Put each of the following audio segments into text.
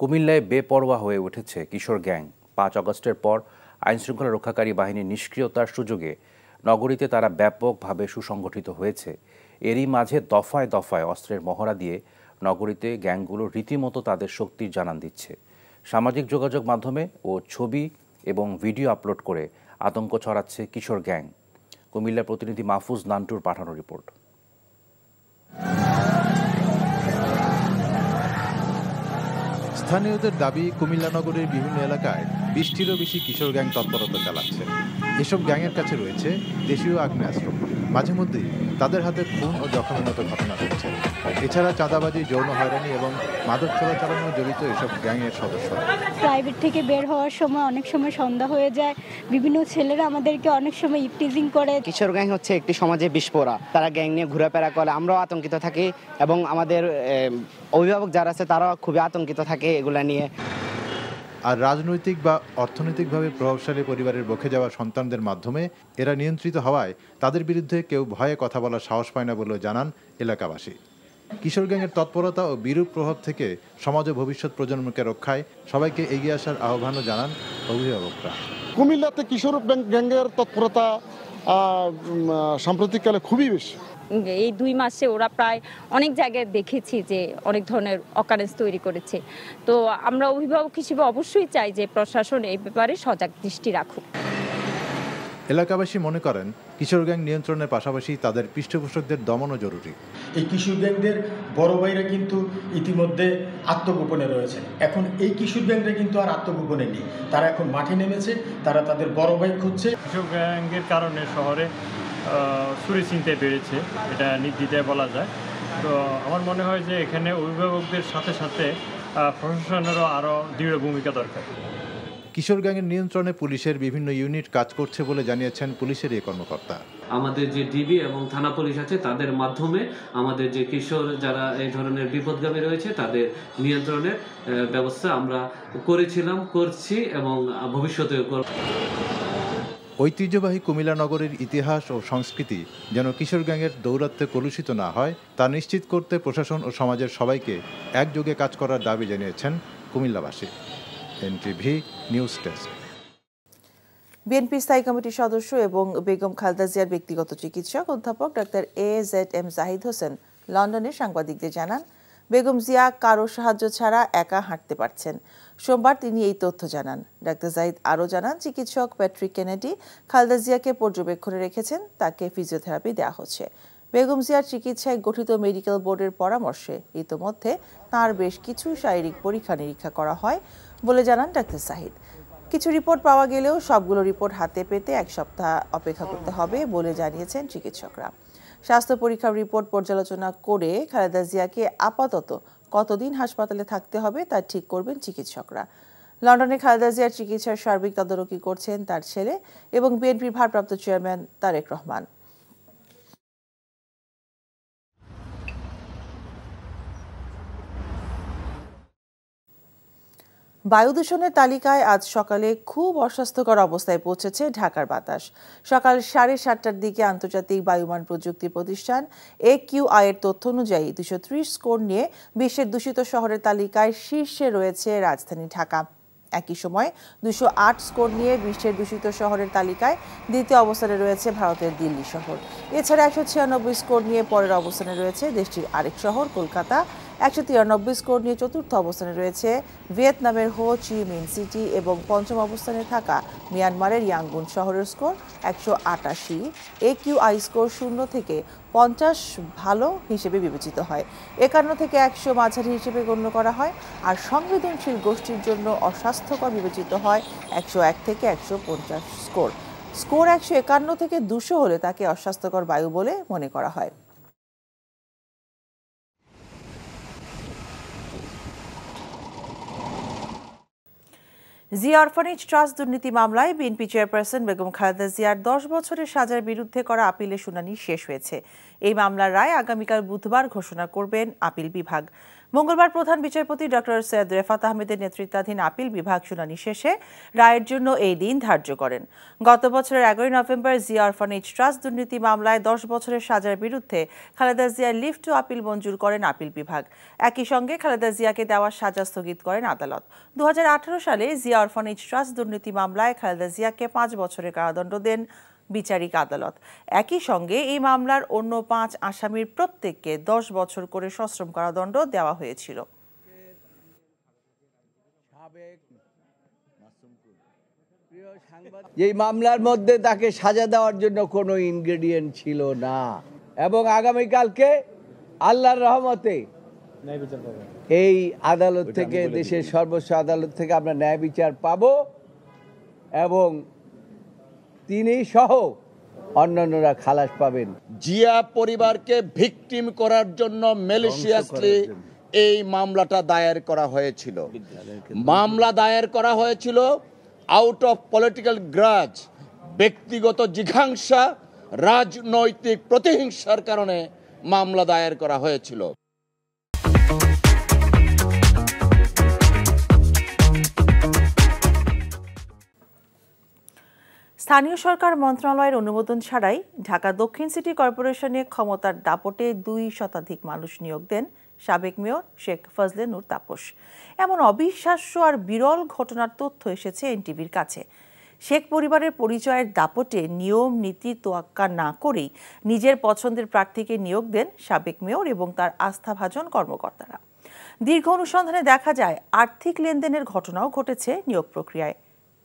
কুমিল্লায় বেপরোয়া হয়ে উঠেছে কিশোর গ্যাং। ৫ আগস্টের পর আইনশৃঙ্খলা রক্ষাকারী বাহিনীর নিষ্ক্রিয়তার সুযোগে নগরীতে তারা ব্যাপকভাবে সুসংগঠিত হয়েছে। এরই মাঝে দফায় দফায় অস্ত্রের মহড়া দিয়ে নগরীতে গ্যাংগুলো রীতিমতো তাদের শক্তির জানান দিচ্ছে। সামাজিক যোগাযোগ মাধ্যমে ও ছবি এবং ভিডিও আপলোড করে আতঙ্ক ছড়াচ্ছে কিশোর গ্যাং। কুমিল্লার প্রতিনিধি মাহফুজ নান্টুর পাঠানো রিপোর্ট। স্থানীয়দের দাবি, কুমিল্লা নগরের বিভিন্ন এলাকায় ২০টিরও বেশি কিশোর গ্যাং তৎপরতা চালাচ্ছে। এসব গ্যাংয়ের কাছে রয়েছে দেশীয় আগ্নেয়াস্ত্র। মাঝে মধ্যেই তাদের হাতে খুন ও জখমের মতো ঘটনা ঘটছে। এছাড়া চাঁদাবাজি, যৌন হয়রানি এবং মাদক চোরাচালানো জড়িত এসব গ্যাংয়ের সদস্যরা। প্রাইভেট থেকে বের হওয়ার সময় অনেক সময় সন্ধ্যা হয়ে যায়, বিভিন্ন ছেলেরা আমাদেরকে অনেক সময় ইপটিজিং করে। কিশোর গ্যাং হচ্ছে একটি সমাজে বিস্ফোরা। তারা গ্যাং নিয়ে ঘোরাফেরা করে, আমরাও আতঙ্কিত থাকি এবং আমাদের অভিভাবক যারা আছে তারাও খুবই আতঙ্কিত থাকে এগুলা নিয়ে। আর রাজনৈতিক বা অর্থনৈতিকভাবে প্রভাবশালী পরিবারের বকে যাওয়া সন্তানদের মাধ্যমে এরা নিয়ন্ত্রিত হওয়ায় তাদের বিরুদ্ধে কেউ ভয়ে কথা বলার সাহস পায় না বলেও জানান এলাকাবাসী। কিশোর গ্যাংয়ের তৎপরতা ও বিরূপ প্রভাব থেকে সমাজ ও ভবিষ্যৎ প্রজন্মকে রক্ষায় সবাইকে এগিয়ে আসার আহ্বানও জানান অভিভাবকরা। কুমিল্লাতে কিশোর গ্যাংয়ের তৎপরতা সাম্প্রতিককালে খুবই বেশি। এই 2 মাসে ওরা প্রায় অনেক জায়গায় দেখেছি যে অনেক ধরনের অকারেন্স তৈরি করেছে। তো আমরা অভিভাবক হিসেবে অবশ্যই চাই যে প্রশাসন এই ব্যাপারে সজাগ দৃষ্টি রাখুক। এলাকাবাসী মনে করেন কিশোর গ্যাং নিয়ন্ত্রণের পাশাপাশি তাদের পৃষ্ঠপোষকদের দমনও জরুরি। এই কিশোর গ্যাংদের বড় ভাইরা কিন্তু ইতিমধ্যে আত্মগোপনে রয়েছে। এখন এই কিশোর গ্যাংরা কিন্তু আর আত্মগোপনে নেই, তারা এখন মাঠে নেমেছে, তারা তাদের বড় ভাই খুঁজছে। কিশোর গ্যাংয়ের কারণে শহরে চুরি ছিনতাই বেড়েছে, এটা নির্দ্বিধায় বলা যায়। তো আমার মনে হয় যে এখানে অভিভাবকদের সাথে সাথে প্রশাসনেরও আরও দৃঢ় ভূমিকা দরকার। কিশোর গ্যাংয়ের নিয়ন্ত্রণে পুলিশের বিভিন্ন ইউনিট কাজ করছে বলে জানিয়েছেন পুলিশের এই কর্মকর্তা। আমাদের যে ডিবি এবং থানা পুলিশ আছে তাদের মাধ্যমে আমাদের যে কিশোর যারা এই ধরনের বিপদগামী রয়েছে তাদের নিয়ন্ত্রণের ব্যবস্থা আমরা করেছিলাম, করছি এবং ভবিষ্যতেও করব। ঐতিহ্যবাহী কুমিল্লা নগরের ইতিহাস ও সংস্কৃতি যেন কিশোর গ্যাংয়ের দৌরাত্ম্যে কলুষিত না হয় তা নিশ্চিত করতে প্রশাসন ও সমাজের সবাইকে একযোগে কাজ করার দাবি জানিয়েছেন কুমিল্লাবাসী। NTV news desk. বিএনপি স্থায়ী কমিটির সদস্য এবং বেগম খালেদা জিয়ার ব্যক্তিগত চিকিৎসক অধ্যাপক ডাক্তার AZM জাহিদ হোসেন লন্ডনে সাংবাদিকদের জানান, বেগম জিয়া কারো সাহায্য ছাড়া একা হাঁটতে পারছেন। সোমবার তিনি এই তথ্য জানান। ডাক্তার জাহিদ আরও জানান, চিকিৎসক প্যাট্রিক কেনেডি খালেদা জিয়াকে পর্যবেক্ষণে রেখেছেন, তাকে ফিজিওথেরাপি দেওয়া হচ্ছে। বেগম জিয়ার চিকিৎসায় গঠিত মেডিকেল বোর্ডের পরামর্শে ইতোমধ্যে তাঁর বেশ কিছু শারীরিক পরীক্ষা নিরীক্ষা করা হয় বলে জানান ডাক্তার জাহিদ। কিছু রিপোর্ট পাওয়া গেলেও সবগুলো রিপোর্ট হাতে পেতে 1 সপ্তাহ অপেক্ষা করতে হবে বলে জানিয়েছেন চিকিৎসকরা। স্বাস্থ্য পরীক্ষার রিপোর্ট পর্যালোচনা করে খালেদা জিয়াকে আপাতত কতদিন হাসপাতালে থাকতে হবে তা ঠিক করবেন চিকিৎসকরা। লন্ডনে খালেদা জিয়ার চিকিৎসার সার্বিক তদারকি করছেন তার ছেলে এবং বিএনপির ভারপ্রাপ্ত চেয়ারম্যান তারেক রহমান। বায়ু দূষণের তালিকায় আজ সকালে খুব অস্বাস্থ্যকর অবস্থায় পৌঁছেছে ঢাকার বাতাস। সকাল 7:30টার দিকে আন্তর্জাতিক বায়ুমান প্রযুক্তি প্রতিষ্ঠান AQI এর তথ্য অনুযায়ী 230 স্কোর নিয়ে বিশ্বের দূষিত শহরের তালিকায় শীর্ষে রয়েছে রাজধানী ঢাকা। একই সময় 208 স্কোর নিয়ে বিশ্বের দূষিত শহরের তালিকায় দ্বিতীয় অবস্থানে রয়েছে ভারতের দিল্লি শহর। এছাড়া 196 স্কোর নিয়ে পরের অবস্থানে রয়েছে দেশটির আরেক শহর কলকাতা। 193 স্কোর নিয়ে চতুর্থ অবস্থানে রয়েছে ভিয়েতনামের হো চি মিন সিটি এবং পঞ্চম অবস্থানে থাকা মিয়ানমারের ইয়াঙ্গুন শহরের স্কোর 188। AQI স্কোর 0 থেকে 50 ভালো হিসেবে বিবেচিত হয়, 51 থেকে 100 মাঝারি হিসেবে গণ্য করা হয়, আর সংবেদনশীল গোষ্ঠীর জন্য অস্বাস্থ্যকর বিবেচিত হয় 101 থেকে 150 স্কোর। 151 থেকে 200 হলে তাকে অস্বাস্থ্যকর বায়ু বলে মনে করা হয়। জিয়া অরফানেজ ট্রাস্ট দুর্নীতি মামলায় বিএনপি চেয়ারপারসন বেগম খালেদা জিয়ার 10 বছরের সাজার বিরুদ্ধে করা আপিলের শুনানি শেষ হয়েছে। এই মামলার রায় আগামীকাল বুধবার ঘোষণা করবেন আপিল বিভাগ। মঙ্গলবার প্রধান বিচারপতি ডক্টর সৈয়দ রেফাত আহমেদের নেতৃত্বাধীন আপিল বিভাগ শুনানি শেষে রায়ের জন্য এই দিন ধার্য করেন। গত বছরের 11 নভেম্বর জিয়া অরফানেজ ট্রাস্ট দুর্নীতি মামলায় 10 বছরের সাজার বিরুদ্ধে খালেদা জিয়ার লিভ টু আপিল মঞ্জুর করেন আপিল বিভাগ। একই সঙ্গে খালেদা জিয়াকে দেওয়া সাজা স্থগিত করেন আদালত। 2018 সালে জিয়া অরফানেজ ট্রাস্ট দুর্নীতি মামলায় খালেদা জিয়াকে 5 বছরের কারাদণ্ড দেন বিচারিক আদালত। একই সঙ্গে এই মামলার অন্য 5 আসামির প্রত্যেককে 10 বছর করে সশ্রম কারাদণ্ড দেওয়া হয়েছিল। এই মামলার মধ্যে তাকে সাজা দেওয়ার জন্য কোনো ইনগ্রেডিয়েন্ট ছিল না এবং আগামীকালকে আল্লাহর রহমতে এই আদালত থেকে, দেশের সর্বোচ্চ আদালত থেকে আমরা ন্যায় বিচার পাবো এবং তিনি সহ অন্যান্যরা খালাস পাবেন। জিয়া পরিবারকে ভিকটিম করার জন্য ম্যালিশিয়াসলি এই মামলাটা দায়ের করা হয়েছিল। মামলা দায়ের করা হয়েছিল আউট অফ পলিটিক্যাল গ্রাজ, ব্যক্তিগত জিঘাংসা, রাজনৈতিক প্রতিহিংসার কারণে মামলা দায়ের করা হয়েছিল। স্থানীয় সরকার মন্ত্রণালয়ের অনুমোদন ছাড়াই ঢাকা দক্ষিণ সিটি কর্পোরেশনে ক্ষমতার দাপটে 2 শতাধিক মানুষ নিয়োগ দেন সাবেক মেয়র শেখ ফজলে নূর তাপস। এমন অবিশ্বাস্য আর বিরল ঘটনার তথ্য এসেছে এনটিভির কাছে। শেখ পরিবারের পরিচয়ের দাপটে নিয়ম নীতি তোয়াক্কা না করেই নিজের পছন্দের প্রার্থীকে নিয়োগ দেন সাবেক মেয়র এবং তার আস্থাভাজন কর্মকর্তারা। দীর্ঘ অনুসন্ধানে দেখা যায় আর্থিক লেনদেনের ঘটনাও ঘটেছে নিয়োগ প্রক্রিয়ায়।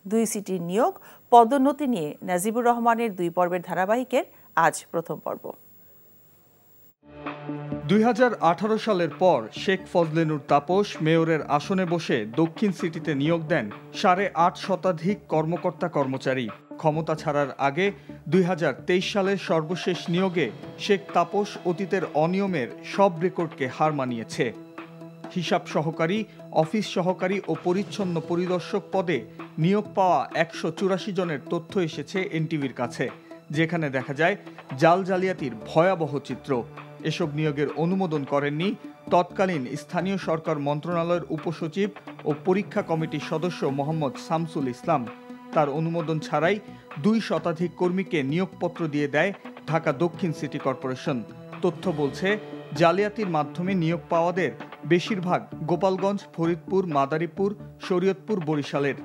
2 সিটির নিয়োগ পদোন্নতি নিয়ে নাজিবুর রহমানের 2 পর্বের ধারাবাহিকের আজ প্রথম পর্ব। 2018 সালের পর শেখ ফজলে নূর তাপস মেয়রের আসনে বসে দক্ষিণ সিটিতে নিয়োগ দেন 8.5 শতাধিক কর্মকর্তা কর্মচারী। ক্ষমতা ছাড়ার আগে 2023 সালের সর্বশেষ নিয়োগে শেখ তাপস অতীতের অনিয়মের সব রেকর্ডকে হার মানিয়েছে। হিসাব সহকারী, অফিস সহকারী ও পরিচ্ছন্ন পরিদর্শক পদে নিয়োগ পাওয়া 184 জনের তথ্য এসেছে এনটিভির কাছে, যেখানে দেখা যায় জাল জালিয়াতির ভয়াবহ চিত্র। এসব নিয়োগের অনুমোদন করেননি তৎকালীন স্থানীয় সরকার মন্ত্রণালয়ের উপসচিব ও পরীক্ষা কমিটির সদস্য মোহাম্মদ শামসুল ইসলাম। তার অনুমোদন ছাড়াই 2 শতাধিক কর্মীকে নিয়োগপত্র দিয়ে দেয় ঢাকা দক্ষিণ সিটি কর্পোরেশন। তথ্য বলছে, জালিয়াতির মাধ্যমে নিয়োগ পাওয়াদের বেশিরভাগ গোপালগঞ্জ, ফরিদপুর, মাদারীপুর, শরীয়তপুর, বরিশালের।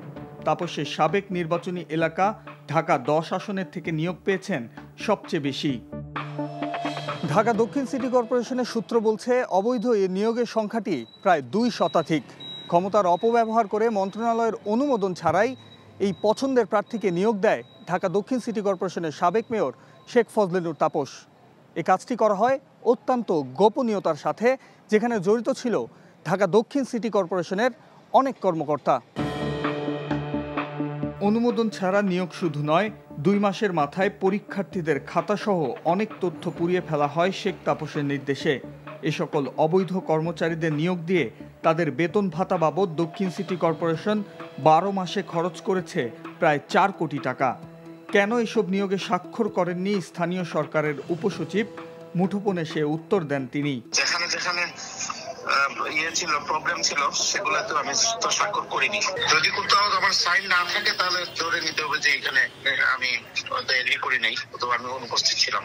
তাপসের সাবেক নির্বাচনী এলাকা ঢাকা 10 আসনের থেকে নিয়োগ পেয়েছেন সবচেয়ে বেশি। ঢাকা দক্ষিণ সিটি কর্পোরেশনের সূত্র বলছে, অবৈধ এ নিয়োগের সংখ্যাটি প্রায় 2 শতাধিক। ক্ষমতার অপব্যবহার করে মন্ত্রণালয়ের অনুমোদন ছাড়াই এই পছন্দের প্রার্থীকে নিয়োগ দেয় ঢাকা দক্ষিণ সিটি কর্পোরেশনের সাবেক মেয়র শেখ ফজলে নূর তাপস। এই কাজটি করা হয় অত্যন্ত গোপনীয়তার সাথে, যেখানে জড়িত ছিল ঢাকা দক্ষিণ সিটি কর্পোরেশনের অনেক কর্মকর্তা। অনুমোদন ছাড়া নিয়োগ শুধু নয়, 2 মাসের মাথায় পরীক্ষার্থীদের খাতাসহ অনেক তথ্য পুড়িয়ে ফেলা হয় শেখ তাপসের নির্দেশে। এ সকল অবৈধ কর্মচারীদের নিয়োগ দিয়ে তাদের বেতন ভাতা বাবদ দক্ষিণ সিটি কর্পোরেশন 12 মাসে খরচ করেছে প্রায় 4 কোটি টাকা। কেন এসব নিয়োগে স্বাক্ষর করেননি স্থানীয় সরকারের উপসচিব? মুঠোফোনে সে উত্তর দেন তিনি। যেখানে যেখানে ছিল প্রবলেম ছিল সেগুলোতে আমি তো স্বাক্ষর করিনি। যদি কোথাও আমার সাইন না থাকে তাহলে ধরে নিতে হবে যে এখানে আমি করি নাই, অথবা আমি অনুপস্থিত ছিলাম।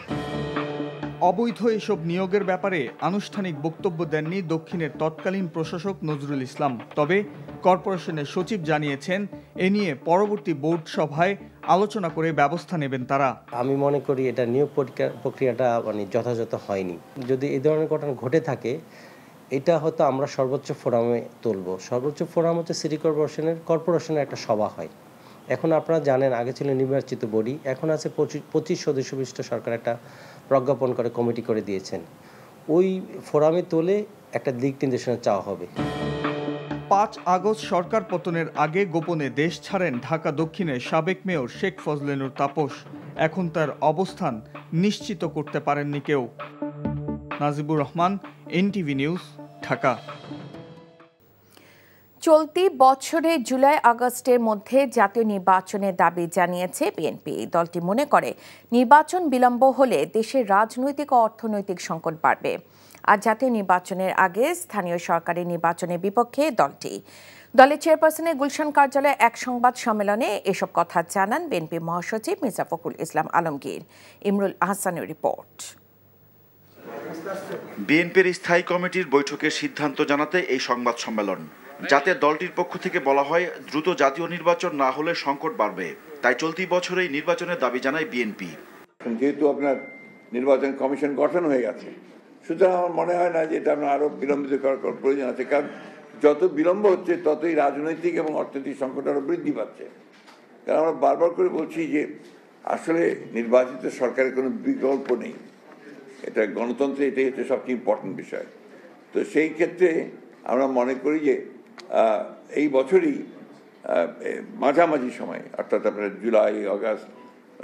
অবৈধ এসব নিয়োগের ব্যাপারে আনুষ্ঠানিক বক্তব্য দেননি দক্ষিণের তৎকালীন প্রশাসক নজরুল ইসলাম। তবে কর্পোরেশনের সচিব জানিয়েছেন, এ নিয়ে পরবর্তী বোর্ড সভায় আলোচনা করে ব্যবস্থা নেবেন তারা। আমি মনে করি এটা নিয়োগ প্রক্রিয়াটা যথাযথ হয়নি। যদি এই ধরনের ঘটনা ঘটে থাকে, এটা হয়তো আমরা সর্বোচ্চ ফোরামে তুলব। সর্বোচ্চ ফোরাম হচ্ছে সিটি কর্পোরেশনের একটা সভা হয়। এখন আপনারা জানেন, আগে ছিল নির্বাচিত বডি, এখন আছে 25 সদস্য বিশিষ্ট সরকার একটা প্রজ্ঞাপন করে কমিটি করে দিয়েছেন। ওই ফোরামে তুলে একটা দিক নির্দেশনা চাওয়া হবে। 5 আগস্ট সরকার পতনের আগে গোপনে দেশ ছাড়েন ঢাকা দক্ষিণের সাবেক মেয়র শেখ ফজলে নূর তাপস। এখন তার অবস্থান নিশ্চিত করতে পারেননি কেউ। Najibur Rahman, NTV news, Dhaka. চলতি বছরে জুলাই আগস্টের মধ্যে জাতীয় নির্বাচনের দাবি জানিয়েছে বিএনপি। দলটি মনে করে নির্বাচন বিলম্ব হলে দেশের রাজনৈতিক ও অর্থনৈতিক সংকট বাড়বে। আর জাতীয় নির্বাচনের আগে স্থানীয় সরকারি নির্বাচনের বিপক্ষে দলটি। দলের চেয়ারপারসনের গুলশান কার্যালয়ে এক সংবাদ সম্মেলনে এসব কথা জানান বিএনপি মহাসচিব মির্জা ফখরুল ইসলাম আলমগীর। ইমরুল আহসানের রিপোর্ট। বিএনপির স্থায়ী কমিটির বৈঠকের সিদ্ধান্ত জানাতে এই সংবাদ সম্মেলন, যাতে দলটির পক্ষ থেকে বলা হয় দ্রুত জাতীয় নির্বাচন না হলে সংকট বাড়বে, তাই চলতি বছরেই নির্বাচনের দাবি জানায় বিএনপি। যেহেতু আপনার নির্বাচন কমিশন গঠন হয়ে গেছে, সুতরাং আমার মনে হয় না যে এটা আপনার আরো বিলম্বিত করার প্রয়োজন আছে, কারণ যত বিলম্ব হচ্ছে ততই রাজনৈতিক এবং অর্থনৈতিক সংকট আরো বৃদ্ধি পাচ্ছে। কারণ আমরা বারবার করে বলছি যে আসলে নির্বাচিত সরকারের কোনো বিকল্প নেই, এটা গণতন্ত্রে এটাই হচ্ছে সবচেয়ে ইম্পর্টেন্ট বিষয়। তো সেই ক্ষেত্রে আমরা মনে করি যে এই বছরই মাঝামাঝি সময়, অর্থাৎ আপনার জুলাই আগস্ট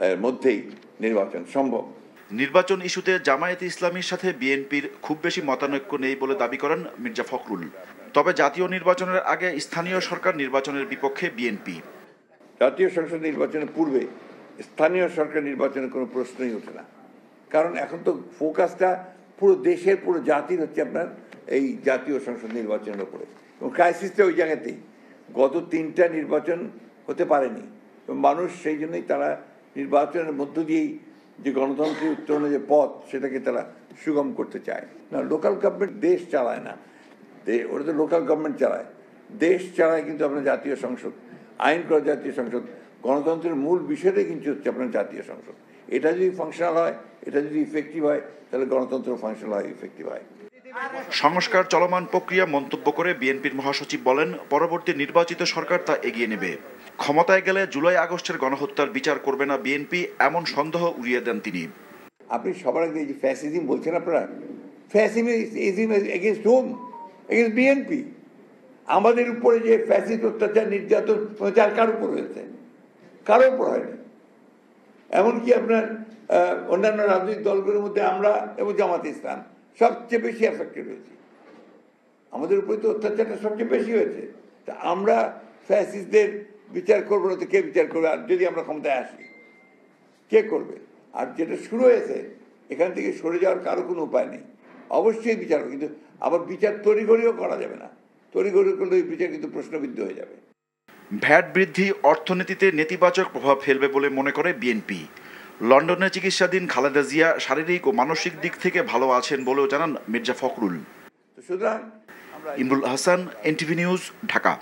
এর মধ্যেই নির্বাচন সম্ভব। নির্বাচন ইস্যুতে জামায়াতে ইসলামীর সাথে বিএনপির খুব বেশি মতানৈক্য নেই বলে দাবি করেন মির্জা ফখরুল। তবে জাতীয় নির্বাচনের আগে স্থানীয় সরকার নির্বাচনের বিপক্ষে বিএনপি। জাতীয় সংসদ নির্বাচনের পূর্বে স্থানীয় সরকার নির্বাচনের কোনো প্রশ্নই ওঠে না, কারণ এখন তো ফোকাসটা পুরো দেশের, পুরো জাতির হচ্ছে আপনার এই জাতীয় সংসদ নির্বাচনের উপরে, এবং ক্রাইসিসটা ওই জায়গাতেই। গত 3টা নির্বাচন হতে পারেনি, মানুষ সেই জন্যই তারা নির্বাচনের মধ্য দিয়েই যে গণতন্ত্রের উত্তরণের যে পথ, সেটাকে তারা সুগম করতে চায় না। লোকাল গভর্নমেন্ট দেশ চালায় না, ওরা তো লোকাল গভর্নমেন্ট চালায়, দেশ চালায় কিন্তু আপনার জাতীয় সংসদ, আইন করা জাতীয় সংসদ। গণতন্ত্রের মূল বিষয়টাই কিন্তু হচ্ছে আপনার জাতীয় সংসদ। এটা যদি ফাংশনাল হয়, এটা যদি ইফেক্টিভ হয়, তাহলে গণতন্ত্র ফাংশনাল হয়, ইফেক্টিভ হয়। সংস্কার চলমান প্রক্রিয়া মন্তব্য করে বিএনপির মহাসচিব বলেন, পরবর্তী নির্বাচিত সরকার তা এগিয়ে নেবে। ক্ষমতায় গেলে জুলাই আগস্টের গণহত্যার বিচার করবে না বিএনপি, এমন সন্দেহ উড়িয়ে দেন তিনি। আপনি সবার আগে যে ফ্যাসিজম বলছেন, আপনারা fascism against home? Against BNP. আমাদের উপরে যে ফ্যাসিস্ট অত্যাচার, নির্যাতন কার উপর হয়েছে? কারোর উপর হয়নি। এমনকি আপনার অন্যান্য রাজনৈতিক দলগুলোর মধ্যে আমরা এবং জামাতে ইসলাম সবচেয়ে বেশি এফেক্টেড হয়েছি। আমাদের উপরে তো অত্যাচারটা সবচেয়ে বেশি হয়েছে। তা আমরা ফ্যাসিস্টদের বিচার করবো না তো কে বিচার করবে? আর যদি আমরা ক্ষমতায় আসি, কে করবে? আর যেটা শুরু হয়েছে, এখান থেকে সরে যাওয়ার কারো কোনো উপায় নেই। অবশ্যই বিচার, কিন্তু আবার বিচার তড়িঘড়িও করা যাবে না। তড়িঘড়ি করলে ওই বিচার কিন্তু প্রশ্নবিদ্ধ হয়ে যাবে। ভ্যাট বৃদ্ধি অর্থনীতিতে নেতিবাচক প্রভাব ফেলবে বলে মনে করে বিএনপি। লন্ডনে চিকিৎসাধীন খালেদা জিয়া শারীরিক ও মানসিক দিক থেকে ভালো আছেন বলেও জানান মির্জা ফখরুল। Imrul Ahsan, NTV news, Dhaka.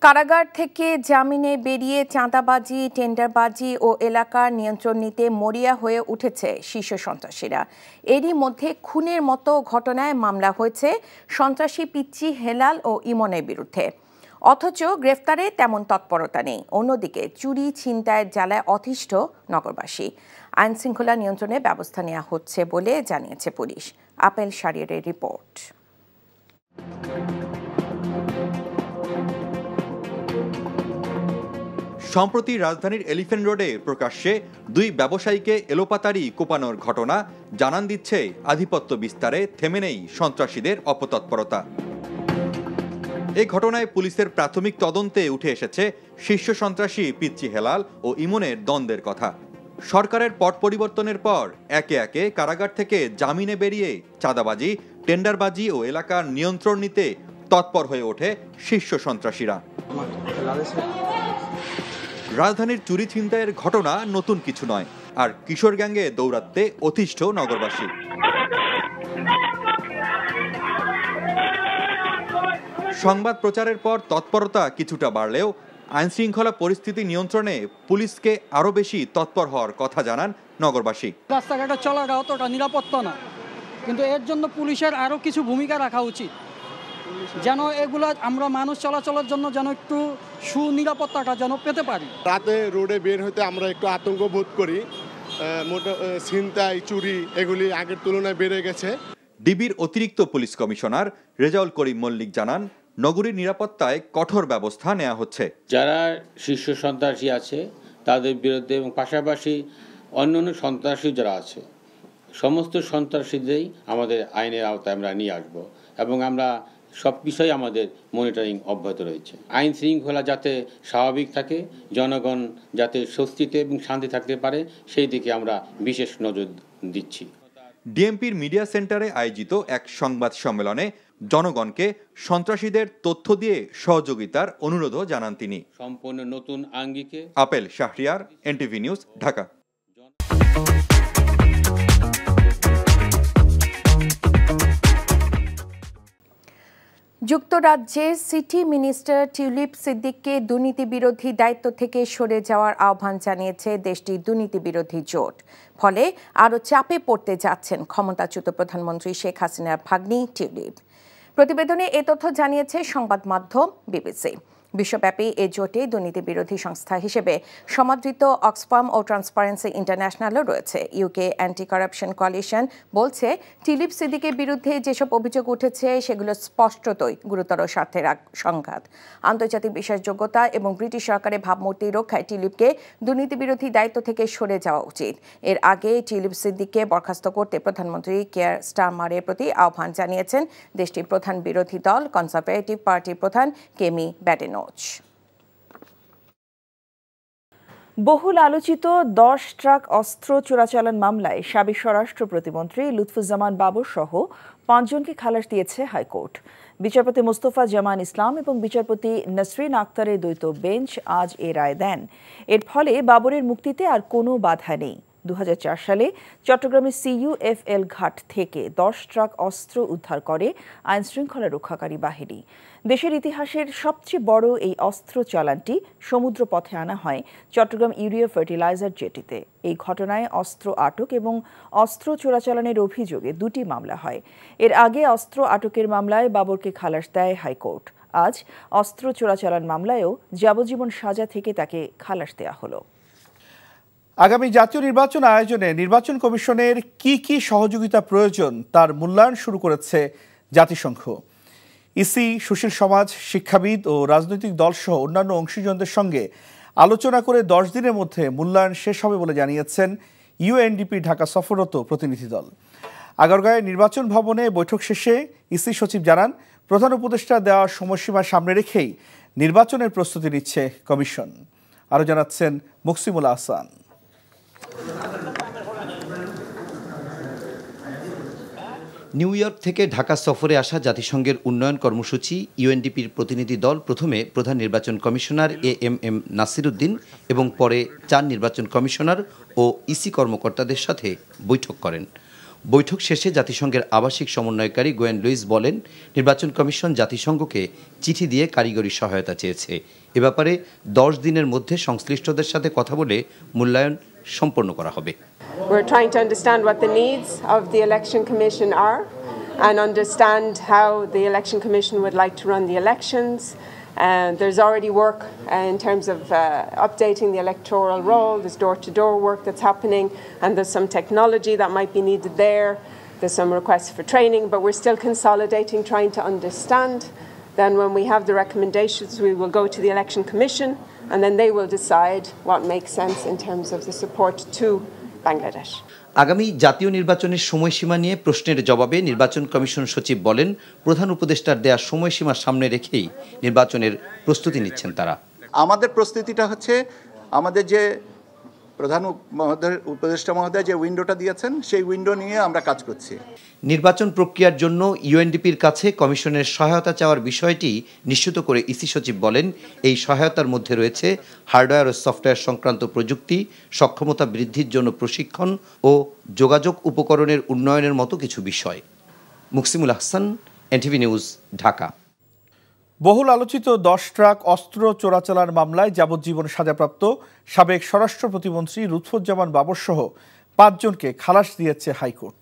কারাগার থেকে জামিনে বেরিয়ে চাঁদাবাজি, টেন্ডারবাজি ও এলাকার নিয়ন্ত্রণ নিতে মরিয়া হয়ে উঠেছে শীর্ষ সন্ত্রাসীরা। এরই মধ্যে খুনের মতো ঘটনায় মামলা হয়েছে সন্ত্রাসী পিচ্চি হেলাল ও ইমনের বিরুদ্ধে, অথচ গ্রেফতারে তেমন তৎপরতা নেই। অন্যদিকে চুরি ছিনতাইয়ের জ্বালায় অতিষ্ঠ নগরবাসী। আইন শৃঙ্খলা নিয়ন্ত্রণে ব্যবস্থা নেওয়া হচ্ছে বলে জানিয়েছে পুলিশ। Apple শারিয়ারের report. সম্প্রতি রাজধানীর এলিফ্যান্ট রোডে প্রকাশ্যে 2 ব্যবসায়ীকে এলোপাতাড়ি কোপানোর ঘটনা জানান দিচ্ছে আধিপত্য বিস্তারে থেমে নেই সন্ত্রাসীদের অপতৎপরতা। এই ঘটনায় পুলিশের প্রাথমিক তদন্তে উঠে এসেছে শীর্ষ সন্ত্রাসী পিচ্চি হেলাল ও ইমনের দ্বন্দ্বের কথা। সরকারের পট পরিবর্তনের পর একে একে কারাগার থেকে জামিনে বেরিয়ে চাঁদাবাজি, টেন্ডারবাজি ও এলাকার নিয়ন্ত্রণ নিতে তৎপর হয়ে ওঠে শীর্ষ সন্ত্রাসীরা। রাজধানীর চুরি ছিনতাইয়ের ঘটনা নতুন কিছু নয়, আর কিশোর গ্যাংয়ে দৌরাত্মে অতিষ্ঠ নগরবাসী। সংবাদ প্রচারের পর তৎপরতা কিছুটা বাড়লেও আইনশৃঙ্খলা পরিস্থিতি নিয়ন্ত্রণে পুলিশকে আরো বেশি তৎপর হওয়ার কথা জানান নগরবাসী। রাস্তাঘাটে চলাটা অতটা নিরাপত্তা না, কিন্তু এর জন্য পুলিশের আরো কিছু ভূমিকা রাখা উচিত, যেন এগুলা আমরা মানুষ চলাচলের জন্য যেন একটু সুনিরাপত্তাটা যেন পেতে পারি। রাতে রোডে বের হতে আমরা একটু আতঙ্ক বোধ করি। ছিনতাই, চুরি এগুলি আগের তুলনায় বেড়ে গেছে। ডিবির অতিরিক্ত পুলিশ কমিশনার রেজাউল করিম মল্লিক জানান, নগরীর নিরাপত্তায় কঠোর ব্যবস্থা নেওয়া হচ্ছে। যারা শীর্ষ সন্ত্রাসী আছে তাদের বিরুদ্ধে এবং পাশাপাশি অন্যান্য সন্ত্রাসী যারা আছে সমস্ত সন্ত্রাসীদেরই আমাদের আইনের আওতায় আমরা নিয়ে আসব, এবং আমরা সব বিষয়ে আমাদের মনিটরিং অব্যাহত রয়েছে। আইন শৃঙ্খলা যাতে স্বাভাবিক থাকে, জনগণ যাতে স্বস্তিতে এবং শান্তি থাকতে পারে, সেই দিকে আমরা বিশেষ নজর দিচ্ছি। ডিএমপির মিডিয়া সেন্টারে আয়োজিত এক সংবাদ সম্মেলনে জনগণকে সন্ত্রাসীদের তথ্য দিয়ে সহযোগিতার অনুরোধও জানান তিনি। সম্পূর্ণ নতুন আঙ্গিকে apple Shahriar, NTV news, Dhaka. যুক্তরাজ্যে সিটি মিনিস্টার টিউলিপ সিদ্দিককে দুর্নীতি বিরোধী দায়িত্ব থেকে সরে যাওয়ার আহ্বান জানিয়েছে দেশটির দুর্নীতি বিরোধী জোট। ফলে আরও চাপে পড়তে যাচ্ছেন ক্ষমতাচ্যুত প্রধানমন্ত্রী শেখ হাসিনার ভাগ্নি টিউলিপ। প্রতিবেদনে এ তথ্য জানিয়েছে সংবাদ মাধ্যম বিবিসি। বিশ্বব্যাপী এ জোটে দুর্নীতি বিরোধী সংস্থা হিসেবে সমাদৃত অক্সফাম ও ট্রান্সপারেন্সি ইন্টারন্যাশনালও রয়েছে। ইউকে অ্যান্টি কারাপশন কোয়ালিশন বলছে, টিউলিপ সিদ্দিকের বিরুদ্ধে যেসব অভিযোগ উঠেছে সেগুলো স্পষ্টতই গুরুতর স্বার্থের সংঘাত। আন্তর্জাতিক বিশ্বাসযোগ্যতা এবং ব্রিটিশ সরকারের ভাবমূর্তি রক্ষায় টিউলিপকে দুর্নীতি বিরোধী দায়িত্ব থেকে সরে যাওয়া উচিত। এর আগে টিউলিপ সিদ্দিককে বরখাস্ত করতে প্রধানমন্ত্রী কেয়ার স্টারমারের প্রতি আহ্বান জানিয়েছেন দেশটির প্রধান বিরোধী দল কনজারভেটিভ পার্টির প্রধান কেমি ব্যাডেনো। বহুল আলোচিত 10 ট্রাক অস্ত্র চোরাচালান মামলায় সাবেক স্বরাষ্ট্র প্রতিমন্ত্রী লুৎফুজ্জামান বাবর সহ 5 জনকে খালাস দিয়েছে হাইকোর্ট। বিচারপতি মোস্তফা জামান ইসলাম এবং বিচারপতি নাসরিন আক্তারের দ্বৈত বেঞ্চ আজ এ রায় দেন। এর ফলে বাবরের মুক্তিতে আর কোনো বাধা নেই। 2004 সালে চট্টগ্রামের CUFL ঘাট থেকে 10 ট্রাক অস্ত্র উদ্ধার করে আইন শৃঙ্খলা রক্ষাকারী বাহিনী। দেশের ইতিহাসের সবচেয়ে বড় এই অস্ত্র চালানটি সমুদ্র পথে আনা হয় চট্টগ্রাম ইউরিয়া ফার্টিলাইজার জেটিতে। এই ঘটনায় অস্ত্র আটক এবং অস্ত্র চোরাচালানের অভিযোগে 2টি মামলা হয়। এর আগে অস্ত্র আটকের মামলায় বাবরকে খালাস দেয় হাইকোর্ট। আজ অস্ত্র চোরাচালান মামলায়ও যাবজ্জীবন সাজা থেকে তাকে খালাস দেওয়া হলো। আগামী জাতীয় নির্বাচন আয়োজনে নির্বাচন কমিশনের কি কি সহযোগিতা প্রয়োজন তার মূল্যায়ন শুরু করেছে জাতিসংঘ। ইসি, সুশীল সমাজ, শিক্ষাবিদ ও রাজনৈতিক দলসহ অন্যান্য অংশীজনদের সঙ্গে আলোচনা করে 10 দিনের মধ্যে মূল্যায়ন শেষ হবে বলে জানিয়েছেন ইউএনডিপি ঢাকা সফররত প্রতিনিধি দল। আগারগাঁওয়ে নির্বাচন ভবনে বৈঠক শেষে ইসি সচিব জানান, প্রধান উপদেষ্টা দেওয়া সময়সীমা সামনে রেখেই নির্বাচনের প্রস্তুতি নিচ্ছে কমিশন। আরও জানাচ্ছেন মুকসিমুল আহসান। নিউ ইয়র্ক থেকে ঢাকা সফরে আসা জাতিসংঘের উন্নয়ন কর্মসূচি ইউএনডিপির প্রতিনিধি দল প্রথমে প্রধান নির্বাচন কমিশনার এএমএম নাসিরউদ্দিন এবং পরে 4 নির্বাচন কমিশনার ও ইসি কর্মকর্তাদের সাথে বৈঠক করেন। বৈঠক শেষে জাতিসংঘের আবাসিক সমন্বয়কারী গোয়েন লুইস বলেন, নির্বাচন কমিশন জাতিসংঘকে চিঠি দিয়ে কারিগরি সহায়তা চেয়েছে। এ ব্যাপারে 10 দিনের মধ্যে সংশ্লিষ্টদের সাথে কথা বলে মূল্যায়ন সম্পন্ন করা হবে। We're trying to understand what the needs of the Election Commission are and understand how the Election Commission would like to run the elections. There's already work in terms of updating the electoral roll. There's door-to-door work that's happening, and there's some technology that might be needed there. There's some requests for training, but we're still consolidating, trying to understand. Then when we have the recommendations, we will go to the Election Commission, and then they will decide what makes sense in terms of the support to Bangladesh. আগামী জাতীয় নির্বাচনের সময়সীমা নিয়ে প্রশ্নের জবাবে নির্বাচন commission সচিব বলেন, প্রধান উপদেষ্টার দেয়া সময়সীমা সামনে রেখেই নির্বাচনের প্রস্তুতি নিচ্ছেন তারা। আমাদের প্রস্তুতিটা হচ্ছে আমাদের যে প্রধান উপদেষ্টা মহোদয় যে উইন্ডোটা দিয়েছেন সেই উইন্ডো নিয়ে আমরা কাজ করছি। নির্বাচন প্রক্রিয়ার জন্য ইউএনডিপির কাছে কমিশনের সহায়তা চাওয়ার বিষয়টি নিশ্চিত করে ইসি সচিব বলেন, এই সহায়তার মধ্যে রয়েছে হার্ডওয়্যার ও সফটওয়্যার সংক্রান্ত প্রযুক্তি, সক্ষমতা বৃদ্ধির জন্য প্রশিক্ষণ ও যোগাযোগ উপকরণের উন্নয়নের মতো কিছু বিষয়। Muksimul Ahsan, NTV news, Dhaka. বহুল আলোচিত 10 ট্রাক অস্ত্র চোরাচালান মামলায় যাবজ্জীবন সাজাপ্রাপ্ত সাবেক স্বরাষ্ট্র প্রতিমন্ত্রী লুৎফুজ্জামান বাবর সহ 5 জনকে খালাস দিয়েছে হাইকোর্ট।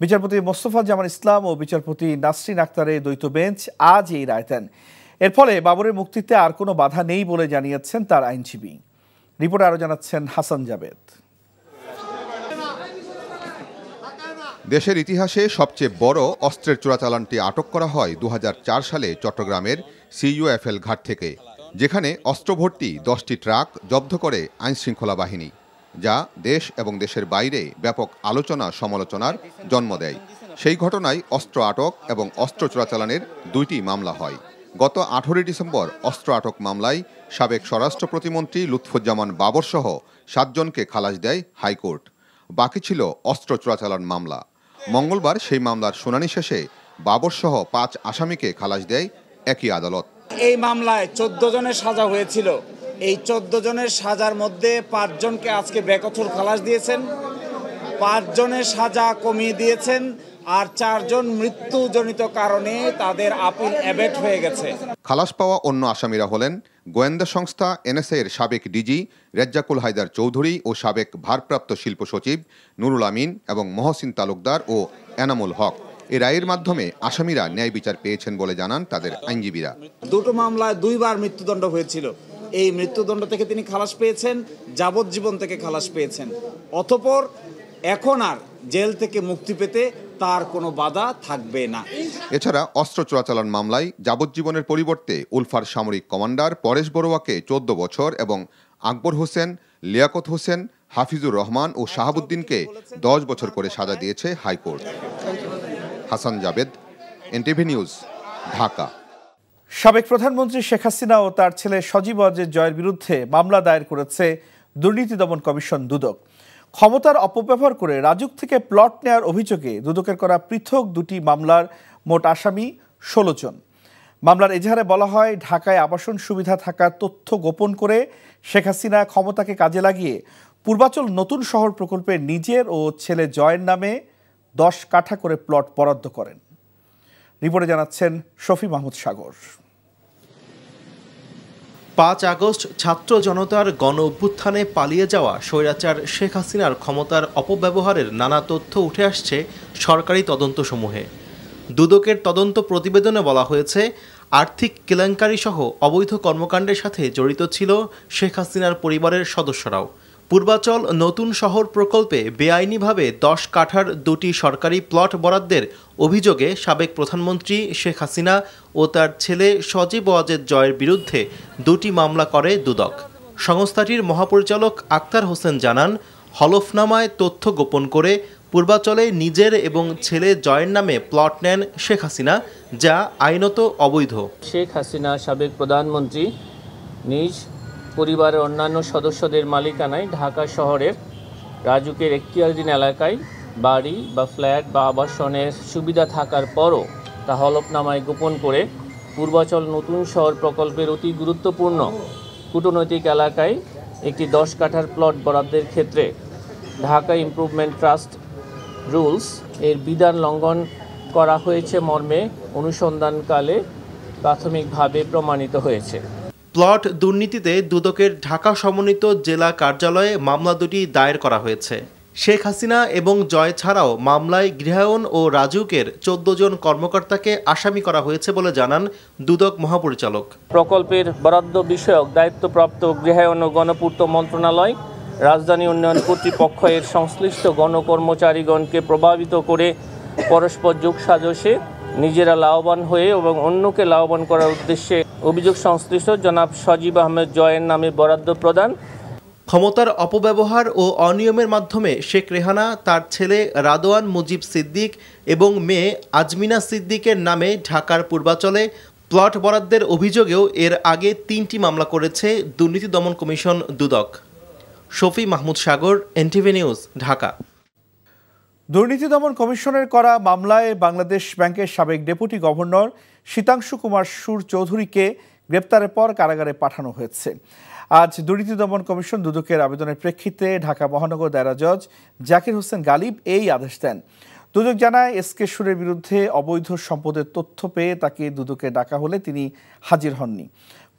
বিচারপতি মোস্তফা জামান ইসলাম ও বিচারপতি নাসরিন আক্তারের দ্বৈত বেঞ্চ আজ এই রায় দেন। এর ফলে বাবরের মুক্তিতে আর কোনো বাধা নেই বলে জানিয়েছেন তার আইনজীবী। রিপোর্টে আরও জানাচ্ছেন হাসান জাবেদ। দেশের ইতিহাসে সবচেয়ে বড় অস্ত্রের চোরাচালানটি আটক করা হয় 2004 সালে চট্টগ্রামের CUFL ঘাট থেকে, যেখানে অস্ত্র ভর্তি 10টি ট্রাক জব্দ করে আইনশৃঙ্খলা বাহিনী, যা দেশ এবং দেশের বাইরে ব্যাপক আলোচনা সমালোচনার জন্ম দেয়। সেই ঘটনায় অস্ত্র আটক এবং অস্ত্র চোরাচালানের 2টি মামলা হয়। গত 18 ডিসেম্বর অস্ত্র আটক মামলায় সাবেক স্বরাষ্ট্র প্রতিমন্ত্রী লুৎফুজ্জামান বাবর সহ 7 জনকে খালাস দেয় হাইকোর্ট। বাকি ছিল অস্ত্র চোরাচালান মামলা। মঙ্গলবার সেই মামলার শুনানি শেষে বাবরসহ 5 আসামিকে খালাস দেয় একই আদালত। এই মামলায় 14 জনের সাজা হয়েছিল। এই 14 জনের সাজার মধ্যে 5 জনকে আজকে বেকসুর খালাস দিয়েছেন, 5 জনের সাজা কমিয়ে দিয়েছেন, আর 4 জন মৃত্যুজনিত কারণে তাদের আপিল অ্যাবেট হয়ে গেছে। খালাস পাওয়া অন্য আসামিরা হলেন গোয়েন্দা সংস্থা এনএসএ এর সাবেক ডিজি রেজ্জাকুল হায়দার চৌধুরী ও সাবেক ভারপ্রাপ্ত শিল্প সচিব নুরুল আমিন এবং মহসিন তালুকদার ও এনামুল হক। এই রায়ের মাধ্যমে আসামিরা ন্যায় বিচার পেয়েছেন বলে জানান তাদের আইনজীবীরা। দুটো মামলায় 2 বার মৃত্যুদণ্ড হয়েছিল। এই মৃত্যুদণ্ড থেকে তিনি খালাস পেয়েছেন, যাবজ্জীবন থেকে খালাস পেয়েছেন। অতঃপর এখন আর জেল থেকে মুক্তি পেতে তার কোনো বাধা থাকবে না। এছাড়া অস্ত্র চোরাচালান মামলায় যাবজ্জীবনের পরিবর্তে উলফার সামরিক কমান্ডার পরেশ বড়ুয়াকে 14 বছর এবং আকবর হোসেন, লিয়াকত হোসেন, হাফিজুর রহমান ও শাহাবুদ্দিনকে 10 বছর করে সাজা দিয়েছে high court. Hasan Jabed, NTV news, Dhaka. সাবেক প্রধানমন্ত্রী শেখ হাসিনা ও তার ছেলে সজীব ওয়াজেদ জয়ের বিরুদ্ধে মামলা দায়ের করেছে দুর্নীতি দমন কমিশন দুদক। ক্ষমতার অপব্যবহার করে রাজুক থেকে প্লট নেয়ার অভিযোগে দুদকের করা পৃথক 2টি মামলার মোট আসামি 16 জন। মামলার এজাহারে বলা হয়, ঢাকায় আবাসন সুবিধা থাকার তথ্য গোপন করে শেখ হাসিনা ক্ষমতাকে কাজে লাগিয়ে পূর্বাচল নতুন শহর প্রকল্পে নিজের ও ছেলে জয়ের নামে 10 কাঠা করে প্লট বরাদ্দ করেন। রিপোর্টে জানাচ্ছেন শফি মাহমুদ সাগর। 5 আগস্ট ছাত্র জনতার গণ অভ্যুত্থানে পালিয়ে যাওয়া স্বৈরাচার শেখ হাসিনার ক্ষমতার অপব্যবহারের নানা তথ্য উঠে আসছে সরকারি তদন্তসমূহে। দুদকের তদন্ত প্রতিবেদনে বলা হয়েছে, আর্থিক কেলেঙ্কারি সহ অবৈধ কর্মকাণ্ডের সাথে জড়িত ছিল শেখ হাসিনার পরিবারের সদস্যরাও। পূর্বাচল নতুন শহর প্রকল্পে বেআইনিভাবে 10 কাঠার 2টি সরকারি প্লট বরাদ্দের অভিযোগে সাবেক প্রধানমন্ত্রী শেখ হাসিনা ও তার ছেলে সজীব ওয়াজেদ জয়ের বিরুদ্ধে 2টি মামলা করে দুদক। সংস্থাটির মহাপরিচালক আক্তার হোসেন জানান, হলফনামায় তথ্য গোপন করে পূর্বাচলে নিজের এবং ছেলে জয়ের নামে প্লট নেন শেখ হাসিনা, যা আইনত অবৈধ। শেখ হাসিনা সাবেক প্রধানমন্ত্রী নিজ পরিবারের অন্যান্য সদস্যদের মালিকানায় ঢাকা শহরের রাজুকের এখতিয়ারাধীন এলাকায় বাড়ি বা ফ্ল্যাট বা আবাসনের সুবিধা থাকার পরও তা হলফনামায় গোপন করে পূর্বাচল নতুন শহর প্রকল্পের অতি গুরুত্বপূর্ণ কূটনৈতিক এলাকায় একটি 10 কাঠার প্লট বরাদ্দের ক্ষেত্রে ঢাকা ইমপ্রুভমেন্ট ট্রাস্ট রুলস এর বিধান লঙ্ঘন করা হয়েছে মর্মে অনুসন্ধানকালে প্রাথমিকভাবে প্রমাণিত হয়েছে। প্লট দুর্নীতিতে দুদকের ঢাকা সমন্বিত জেলা কার্যালয়ে মামলা 2টি দায়ের করা হয়েছে। শেখ হাসিনা এবং জয় ছাড়াও মামলায় গৃহায়ন ও রাজুকের 14 জন কর্মকর্তাকে আসামি করা হয়েছে বলে জানান দুদক মহাপরিচালক। প্রকল্পের বরাদ্দ বিষয়ক দায়িত্বপ্রাপ্ত গৃহায়ন ও গণপূর্ত মন্ত্রণালয় রাজধানী উন্নয়ন কর্তৃপক্ষ এর সংশ্লিষ্ট গণকর্মচারীগণকে প্রভাবিত করে পরস্পর যোগসাজশে নিজেরা লাভবান হয়ে এবং অন্যকে লাভবান করার উদ্দেশ্যে অভিযোগ সংশ্লিষ্ট জনাব সজীব আহমেদ জয়ের নামে বরাদ্দ প্রদান। ক্ষমতার অপব্যবহার ও অনিয়মের মাধ্যমে শেখ রেহানা, তার ছেলে রাদওয়ান মুজিব সিদ্দিক এবং মেয়ে আজমিনা সিদ্দিকের নামে ঢাকার পূর্বাচলে প্লট বরাদ্দের অভিযোগেও এর আগে 3টি মামলা করেছে দুর্নীতি দমন কমিশন দুদক। শফি মাহমুদ সাগর, এনটিভি নিউজ, ঢাকা। দুর্নীতি দমন কমিশনের করা মামলায় বাংলাদেশ ব্যাংকের সাবেক ডেপুটি গভর্নর শীতাংশু কুমার সুর চৌধুরীকে গ্রেপ্তারের পর কারাগারে পাঠানো হয়েছে। আজ দুর্নীতি দমন কমিশন দুদকের আবেদনের প্রেক্ষিতে ঢাকা মহানগর দায়রা জজ জাকির হোসেন গালিব এই আদেশ দেন। দুদক জানায়, এসকে সুরের বিরুদ্ধে অবৈধ সম্পদের তথ্য পেয়ে তাকে দুদকে ডাকা হলে তিনি হাজির হননি।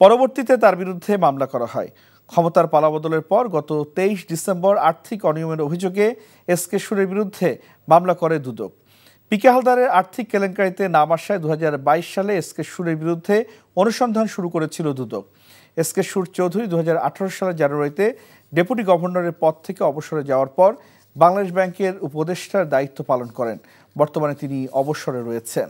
পরবর্তীতে তার বিরুদ্ধে মামলা করা হয়। ক্ষমতার পালাবদলের পর গত 23 ডিসেম্বর আর্থিক অনিয়মের অভিযোগে এসকে সুরের বিরুদ্ধে মামলা করে দুদক। পিকে হালদারের আর্থিক কেলেঙ্কারিতে নাম আসায় 2022 সালে এসকে সুরের বিরুদ্ধে অনুসন্ধান শুরু করেছিল দুদক। এসকে সুর চৌধুরী 2018 সালের জানুয়ারিতে ডেপুটি গভর্নরের পদ থেকে অবসরে যাওয়ার পর বাংলাদেশ ব্যাংকের উপদেষ্টার দায়িত্ব পালন করেন। বর্তমানে তিনি অবসরে রয়েছেন।